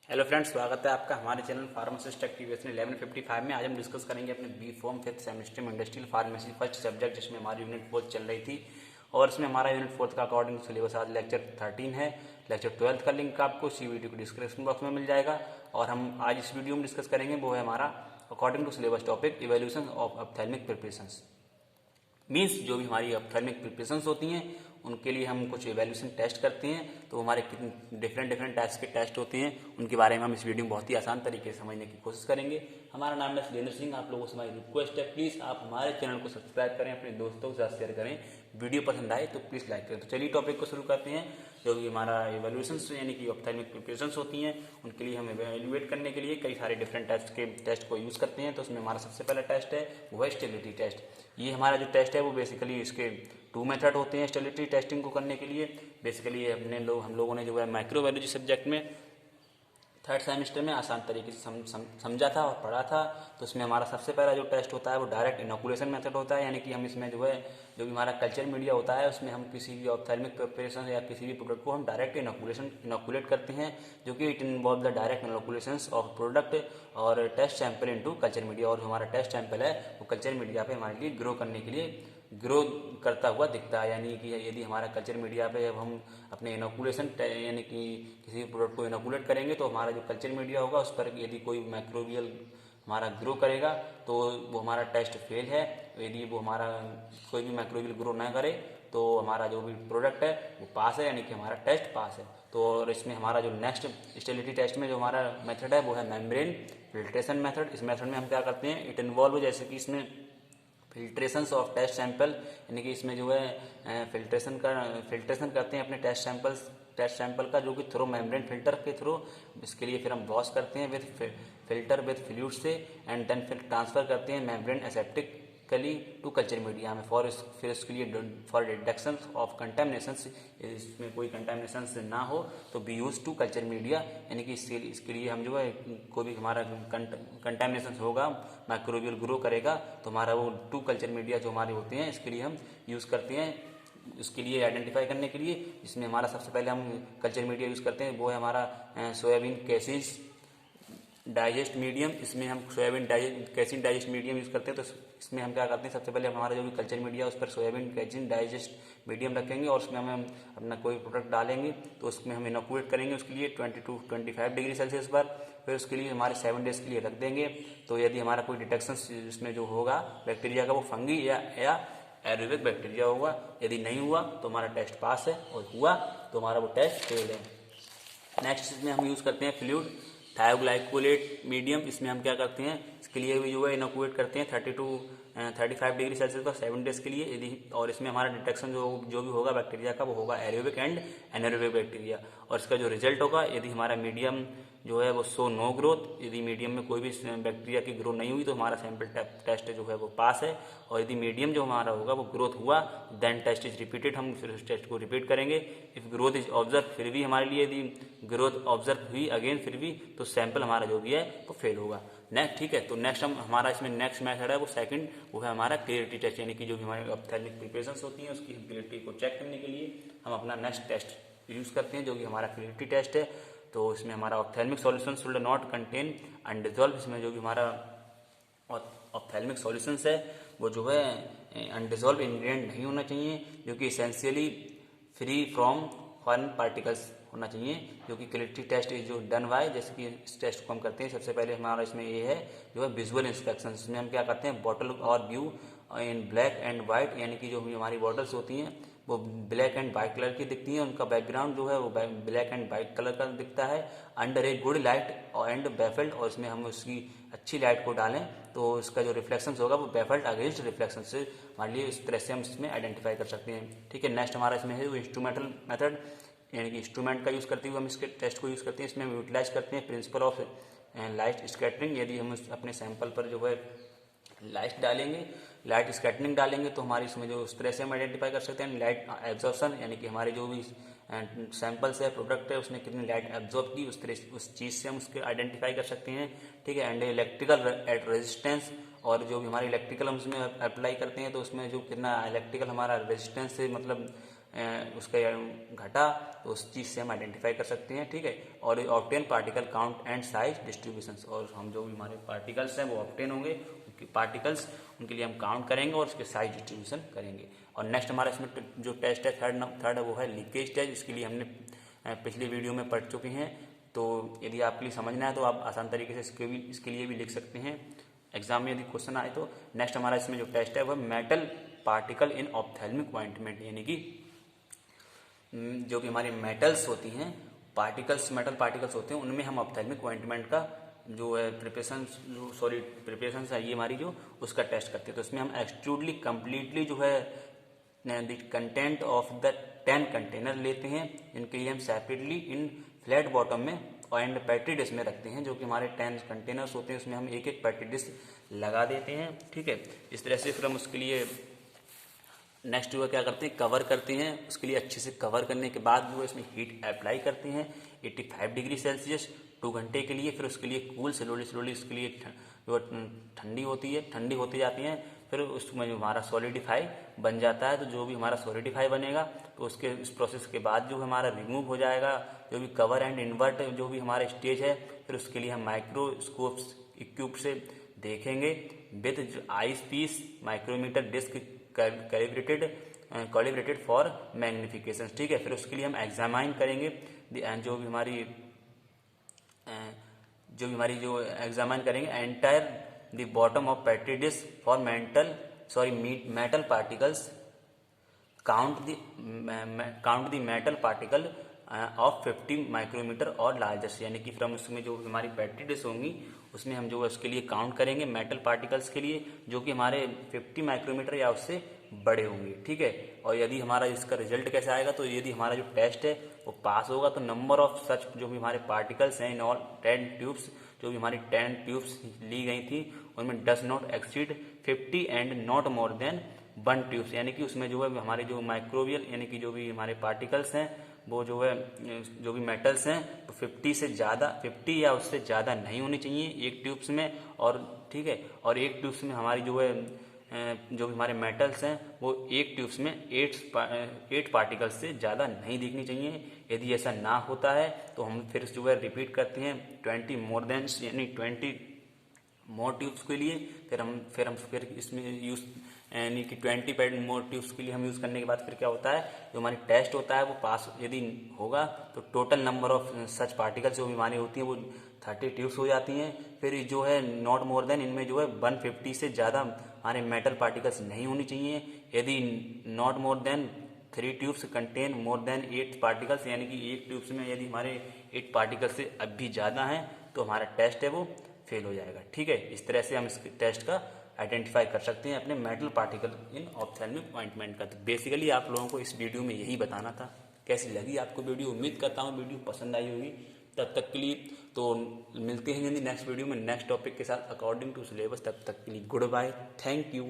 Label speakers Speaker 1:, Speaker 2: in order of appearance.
Speaker 1: Hello friends, स्वागत है आपका हमारे चैनल फार्मासिस्ट एक्टिवेशन 1155 में। आज हम डिस्कस करेंगे अपने बी फॉर्म फिफ्थ सेमेस्टर में इंडस्ट्रियल फार्मेसी फर्स्ट सब्जेक्ट, जिसमें हमारी यूनिट 4 चल रही थी। और इसमें हमारा यूनिट 4 का अकॉर्डिंग सिलेबस आज लेक्चर 13 है। लेक्चर 12 का लिंक आपको CVT को डिस्क्रिप्शन बॉक्स में मिल जाएगा। और हम आज इस वीडियो में डिस्कस करेंगे वो है हमारा according to syllabus topic evolution of ophthalmic preparations. Means जो भी हमारी ऑप्थेल्मिक प्रिपरेशंस होती हैं उनके लिए हम कुछ इवैल्यूएशन टेस्ट करते हैं। तो हमारे कितने डिफरेंट टाइप्स के टेस्ट होते हैं उनके बारे में हम इस वीडियो में बहुत ही आसान तरीके से समझने की कोशिश करेंगे। हमारा नाम है सुरेंद्र सिंह। आप लोगों से हमारी रिक्वेस्ट है, प्लीज़ आप हमारे चैनल को सब्सक्राइब करें, अपने दोस्तों के साथ शेयर करें, वीडियो पसंद आए तो प्लीज़ लाइक करें। तो चलिए टॉपिक को शुरू करते हैं। जो भी हमारा इवैल्यूएशंस यानी कि ऑप्थेल्मिक प्रिपरेशंस होती हैं उनके लिए हम इवेल्युएट करने के लिए कई सारे डिफरेंट टाइप्स के टेस्ट को यूज़ करते हैं। तो उसमें हमारा सबसे पहला टेस्ट है वो है स्टेबिलिटी टेस्ट। ये हमारा जो टेस्ट है वो बेसिकली इसके 2 मेथड होते हैं स्टेबिलिटी टेस्टिंग को करने के लिए। बेसिकली हम लोगों ने जो है माइक्रोबायोलॉजी सब्जेक्ट में 3rd सेमेस्टर में आसान तरीके से समझा था और पढ़ा था। तो उसमें हमारा सबसे पहला जो टेस्ट होता है वो डायरेक्ट इनोकुलेशन मेथड होता है। यानी कि हम इसमें जो भी हमारा कल्चर मीडिया होता है उसमें हम किसी भी ऑप्थेल्मिक प्रिपरेशन या किसी भी प्रोडक्ट को हम डायरेक्ट इनोकुलेट करते हैं, जो कि it involve the direct inoculation of product और test sample into culture media. और हमारा टेस्ट सैंपल है वो कल्चर मीडिया पे हमारे लिए ग्रो करने के लिए ग्रो करता हुआ दिखता है। यानी कि यदि हमारा कल्चर मीडिया पे अब हम अपने इनोकुलेशन यानी कि किसी प्रोडक्ट को इनोकुलेट करेंगे तो हमारा जो कल्चर मीडिया होगा उस पर यदि कोई माइक्रोबियल हमारा ग्रो करेगा तो वो हमारा टेस्ट फेल है। यदि वो हमारा कोई भी माइक्रोबियल ग्रो ना करे तो हमारा जो भी प्रोडक्ट है वो पास है, यानी कि हमारा टेस्ट पास है। तो और इसमें हमारा जो नेक्स्ट स्टेबिलिटी टेस्ट में जो हमारा मेथड है वो है मेम्ब्रेन फिल्ट्रेशन मेथड। इस मेथड में हम क्या करते हैं, इट इन्वॉल्व जैसे कि इसमें फिल्ट्रेशन ऑफ टेस्ट सैंपल, यानी कि इसमें जो है फिल्ट्रेशन करते हैं अपने टेस्ट सैंपल का, जो कि थ्रू मेम्ब्रेन फिल्टर के थ्रू। इसके लिए फिर हम वॉश करते हैं विद फिल्टर विद फ्लूइड से एंड देन फिर ट्रांसफ़र करते हैं मेम्ब्रेन एसेप्टिकली टू कल्चर मीडिया में फिर इसके लिए फॉर डिटेक्शन ऑफ कंटेमिनेशन। इसमें कोई कंटेमिनेशन ना हो तो be use to culture media, यानी कि इसके लिए हम जो है कोई भी हमारा कंटेमिनेशन होगा माइक्रोबियल ग्रो करेगा तो हमारा वो टू कल्चर मीडिया जो हमारे होते हैं इसके लिए हम यूज़ करते हैं। उसके लिए आइडेंटिफाई करने के लिए इसमें हमारा सबसे पहले हम कल्चर मीडिया यूज़ करते हैं वो है हमारा सोयाबीन कैसीज डाइजेस्ट मीडियम। इसमें हम soybean casein digest medium use करते हैं। तो इसमें हम क्या करते हैं, सबसे पहले हमारा जो भी कल्चर मीडिया उस पर सोयाबीन कैसिन डाइजेस्ट मीडियम रखेंगे और उसमें हम अपना कोई प्रोडक्ट डालेंगे तो उसमें हम इनोकुलेट करेंगे उसके लिए 20 to 25 डिग्री सेल्सियस पर। फिर उसके लिए हमारे 7 डेज के लिए रख देंगे। तो यदि हमारा कोई डिटेक्शन इसमें जो होगा बैक्टीरिया का वो फंगी या एरोबिक बैक्टीरिया होगा। यदि नहीं हुआ तो हमारा टेस्ट पास है, और हुआ तो हमारा वो टेस्ट फेल है। नेक्स्ट इसमें हम यूज़ करते हैं फ्लूइड थायोग्लाइकोलेट मीडियम। इसमें हम क्या करते हैं, इसके लिए भी जो है इनोकुलेट करते हैं 30 to 35 डिग्री सेल्सियस पर 7 डेज के लिए यदि। और इसमें हमारा डिटेक्शन जो भी होगा बैक्टीरिया का वो होगा एरोबिक एंड एनारोबिक बैक्टीरिया। और इसका जो रिजल्ट होगा, यदि हमारा मीडियम जो है वो शो नो ग्रोथ, यदि मीडियम में कोई भी बैक्टीरिया की ग्रोथ नहीं हुई तो हमारा सैंपल टेस्ट जो है वो पास है। और यदि मीडियम जो हमारा होगा वो ग्रोथ हुआ देन टेस्ट इज रिपीटेड, हम फिर उस टेस्ट को रिपीट करेंगे। इफ ग्रोथ इज ऑब्जर्व, फिर भी हमारे लिए यदि ग्रोथ ऑब्जर्व हुई अगेन फिर भी तो सैंपल हमारा जो भी है वो फेल होगा। नेक्स्ट ठीक है, तो नेक्स्ट हमारा इसमें नेक्स्ट मेथड है वो सेकंड, वो है हमारा क्लियरिटी टेस्ट। यानी कि जो भी हमारी ऑप्थेल्मिक प्रिपरेशंस होती हैं उसकी क्लियरिटी को चेक करने के लिए हम अपना नेक्स्ट टेस्ट यूज़ करते हैं जो कि हमारा क्लियरिटी टेस्ट है। तो इसमें हमारा ophthalmic solution should not contain undissolved. इसमें जो भी हमारा ऑप्थेल्मिक सॉल्यूशंस है वो जो है अनडिजॉल्व इंग्रेडिएंट नहीं होना चाहिए, जो कि essentially free from foreign particles होना चाहिए। जो कि क्लियरिटी टेस्ट जो डन बाय, जैसे कि इस टेस्ट को हम करते हैं सबसे पहले हमारा इसमें ये है जो है विजुअल इंस्पेक्शन। इसमें हम क्या करते हैं, बॉटल और view in black and white, यानी कि जो भी हमारी बॉटल्स होती हैं वो ब्लैक एंड वाइट कलर की दिखती है, उनका बैकग्राउंड जो है वो ब्लैक एंड वाइट कलर का दिखता है under a good light and बेफल्ट। और इसमें हम उसकी अच्छी लाइट को डालें तो इसका जो रिफ्लेक्शन होगा वो बेफल्ट अगेंस्ट रिफ्लेक्शन से हमारे लिए इस तरह से हम इसमें आइडेंटिफाई कर सकते हैं। ठीक है, नेक्स्ट हमारा इसमें है वो इंस्ट्रूमेंटल मेथड, यानी कि इंस्ट्रूमेंट का यूज़ करते हुए हम इसके टेस्ट को यूज़ करते हैं। इसमें हम यूटिलाइज करते हैं प्रिंसिपल ऑफ लाइट स्कैटरिंग। यदि हम अपने सैंपल पर जो है लाइट स्कैटरिंग डालेंगे तो हमारी इसमें जो उस तरह से हम आइडेंटिफाई कर सकते हैं। लाइट एब्जॉर्प्शन, यानी कि हमारे जो भी सैंपल्स है प्रोडक्ट है उसने कितनी लाइट एब्जॉर्ब की उस चीज़ से हम उसके आइडेंटिफाई कर सकते हैं। ठीक है, एंड इलेक्ट्रिकल रेजिस्टेंस, और जो भी हमारी इलेक्ट्रिकल हम उसमें अप्लाई करते हैं तो उसमें जो कितना इलेक्ट्रिकल हमारा रेजिस्टेंस से मतलब उसका घटा तो उस चीज़ से हम आइडेंटिफाई कर सकते हैं, ठीक है। और obtain particle count and size distributions, और हम जो भी हमारे पार्टिकल्स हैं वो ऑब्टेन होंगे, उनके पार्टिकल्स उनके लिए हम काउंट करेंगे और उसके साइज डिस्ट्रीब्यूशन करेंगे। और नेक्स्ट हमारा इसमें जो टेस्ट है थर्ड वो है लीकेज टेस्ट। इसके लिए हमने पिछली वीडियो में पढ़ चुके हैं, तो यदि आपके लिए समझना है तो आप आसान तरीके से इसके लिए भी लिख सकते हैं एग्जाम में यदि क्वेश्चन आए तो। नेक्स्ट हमारा इसमें जो टेस्ट है वह metal particle in ophthalmic ointment, यानी कि जो भी हमारी मेटल्स होती हैं, मेटल पार्टिकल्स होते हैं, उनमें हम ऑप्थेल्मिक ऑइंटमेंट का जो है प्रिपरेशन है ये हमारी जो उसका टेस्ट करते हैं। तो इसमें हम एक्सट्रूडली कंप्लीटली जो है the content of the 10 container लेते हैं, इनके लिए हम सेपरेटली इन फ्लैट बॉटम में एंड पेट्री डिश में रखते हैं। जो कि हमारे 10 कंटेनर्स होते हैं उसमें हम एक एक पेट्री डिश लगा देते हैं, ठीक है। इस तरह से फिर हम उसके लिए नेक्स्ट जो है क्या करते हैं, कवर करते हैं। उसके लिए अच्छे से कवर करने के बाद जो है इसमें हीट अप्लाई करते हैं 85 डिग्री सेल्सियस 2 घंटे के लिए। फिर उसके लिए कूल स्लोली उसके लिए जो ठंडी होती जाती हैं। फिर उसमें जो हमारा सॉलिडिफाई बन जाता है। तो जो भी हमारा सॉलिडिफाई बनेगा तो उसके इस प्रोसेस के बाद जो हमारा रिमूव हो जाएगा जो भी कवर एंड इन्वर्ट जो भी हमारा स्टेज है। फिर उसके लिए हम माइक्रोस्कोप्स इक्विप से देखेंगे with eyes piece micrometer disc calibrated for magnification, ठीक है। फिर उसके लिए हम एग्जामाइन करेंगे जो भी हमारी जो एग्जामाइन करेंगे entire the bottom of petri dish for metal particles, count the metal particle of 50 micrometer और लार्जेस्ट, यानी कि फ्रॉम उसमें जो हमारी बैटरी डिश होंगी उसमें हम जो है उसके लिए काउंट करेंगे मेटल पार्टिकल्स के लिए जो कि हमारे 50 माइक्रोमीटर या उससे बड़े होंगे, ठीक है। और यदि हमारा इसका रिजल्ट कैसे आएगा, तो यदि हमारा जो टेस्ट है वो पास होगा तो नंबर ऑफ सच जो भी हमारे पार्टिकल्स हैं इन ऑल 10 ट्यूब्स, जो भी हमारी 10 ट्यूब्स ली गई थी उनमें does not exceed 50 and not more than 1 tubes, यानी कि उसमें जो है हमारे जो माइक्रोबियल यानी कि जो भी हमारे पार्टिकल्स हैं वो जो है जो भी मेटल्स हैं तो 50 या उससे ज़्यादा नहीं होनी चाहिए एक ट्यूब्स में, और ठीक है। और एक ट्यूब्स में हमारी जो है जो भी हमारे मेटल्स हैं वो एक ट्यूब्स में 8 पार्टिकल्स से ज़्यादा नहीं दिखनी चाहिए। यदि ऐसा ना होता है तो हम फिर जो है रिपीट करते हैं 20 मोर देन यानी 20 मोर ट्यूब्स के लिए। फिर इसमें यूज यानी कि 20 मोर ट्यूब्स के लिए हम यूज़ करने के बाद फिर क्या होता है, जो हमारी टेस्ट होता है वो पास यदि होगा तो total number of such particles जो बीमारी होती हैं वो 30 ट्यूब्स हो जाती हैं। फिर जो है नॉट मोर देन इनमें जो है 150 से ज़्यादा हमारे मेटल पार्टिकल्स नहीं होनी चाहिए। यदि not more than 3 tubes contain more than 8 particles, यानी कि एक ट्यूब्स में यदि हमारे 8 पार्टिकल्स से अब भी ज़्यादा हैं तो हमारा टेस्ट है वो फेल हो जाएगा, ठीक है। इस तरह से हम इस टेस्ट का आइडेंटिफाई कर सकते हैं अपने metal particle in ophthalmic ointment का। तो बेसिकली आप लोगों को इस वीडियो में यही बताना था। कैसी लगी आपको वीडियो, उम्मीद करता हूँ वीडियो पसंद आई होगी। तब तक के लिए तो मिलते हैं नेक्स्ट वीडियो में नेक्स्ट टॉपिक के साथ अकॉर्डिंग टू सिलेबस। तब तक के लिए गुड बाय, थैंक यू।